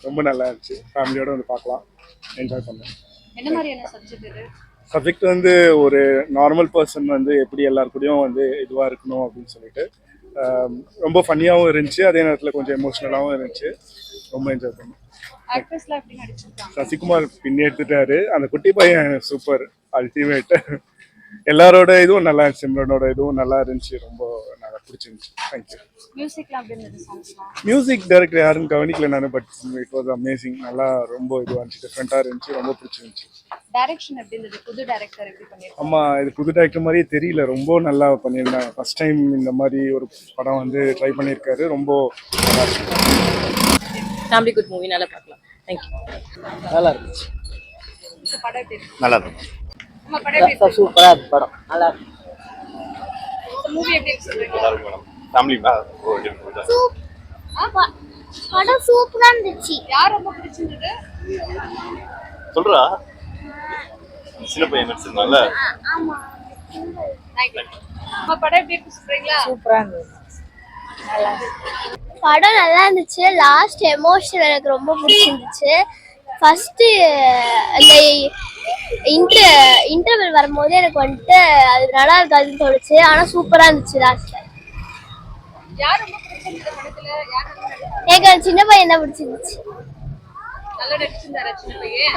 ரொம்ப நல்லா இருந்துச்சு. ஃபேமிலியோட வந்து பார்க்கலாம், என்ஜாய் பண்ணேன். என்ன மாதிரியான சப்ஜெக்ட் இது? சப்ஜெக்ட் வந்து ஒரு நார்மல் பர்சன் வந்து எப்படி எல்லார் கூடயும் வந்து இதுவாக இருக்கணும் அப்படின்னு சொல்லிட்டு ரொம்ப ஃபன்னியாகவும் இருந்துச்சு, அதே நேரத்தில் கொஞ்சம் எமோஷ்னலாகவும் இருந்துச்சு. ரொம்ப என்ஜாய் பண்ணேன். ஆக்ட்ரஸ்லாம் எப்படி நடிச்சிருக்காங்க? சசிகுமார் பின்னி எடுத்துட்டாரு. அந்த குட்டி பையன் சூப்பர் அல்டிமேட். எல்லாரோட இதுவும் நல்லா இருந்துச்சு, சிம்ரனோட இதுவும் நல்லா இருந்துச்சு, ரொம்ப நல்லா பிடிச்சிருந்துச்சு. தேங்க்யூ. மியூசிக்லாம் எப்படி இருந்தது? சாங்ஸ்லாம் மியூசிக் டைரக்டர் யாரும் கவனிக்கல நான், பட் இட் வாஸ் அமேசிங். நல்லா ரொம்ப இதுவாக இருந்துச்சு, டிஃப்ரெண்ட்டாக இருந்துச்சு, ரொம்ப பிடிச்சிருந்துச்சு. டைரக்ஷன் எப்படி இருந்தது? புது டைரக்டர் எப்படி பண்ணிருக்காங்க? ஆமாம், இது புது டைரக்டர் மாதிரியே தெரியல, ரொம்ப நல்லா பண்ணியிருந்தாங்க. ஃபர்ஸ்ட் டைம் இந்த மாதிரி ஒரு படம் வந்து ட்ரை பண்ணியிருக்காரு, ரொம்ப நல்லா இருக்கு. ஃபேமிலி குட் மூவி, நல்லா பார்க்கலாம். தேங்க்யூ. நல்லா இருந்துச்சு. இந்த படம் எப்படி இருக்கு? நல்லா இருக்கு. நம்ம படம் எப்படி இருக்கு? சூப்பரா இருக்கு படம். நல்லா இருக்கு. இந்த மூவி எப்படி இருக்கு சொல்றீங்க? நல்லா இருக்கு மேடம். ஃபேமிலி படம் சூப்பரா இருந்துச்சு. யார் ரொம்ப பிடிச்சிருந்தது? சொல்றா சின்ன பையன் நடிச்சிருந்தால. ஆமா. நம்ம படம் எப்படி இருக்கு சொல்றீங்களா? சூப்பராக இருந்தது. படம் நல்லா இருந்துச்சு. லாஸ்ட் எமோஷன் எனக்கு ரொம்ப பிடிச்சிருந்துச்சு. ஃபர்ஸ்ட் அந்த இன்டர்வல் வரும்போது எனக்கு வந்துட்டு அது நல்லா இருக்காதுன்னு தோணுச்சு. ஆனா சூப்பரா இருந்துச்சு லாஸ்ட்ல. யார் ரொம்ப பிடிச்சிருந்தது படத்துல? யார் நல்லா நடிச்சிருந்தா? எனக்கு அந்த சின்ன பையன் தான் பிடிச்சிருந்துச்சு. நல்லா நடிச்சிருந்தாரா சின்ன பையன்?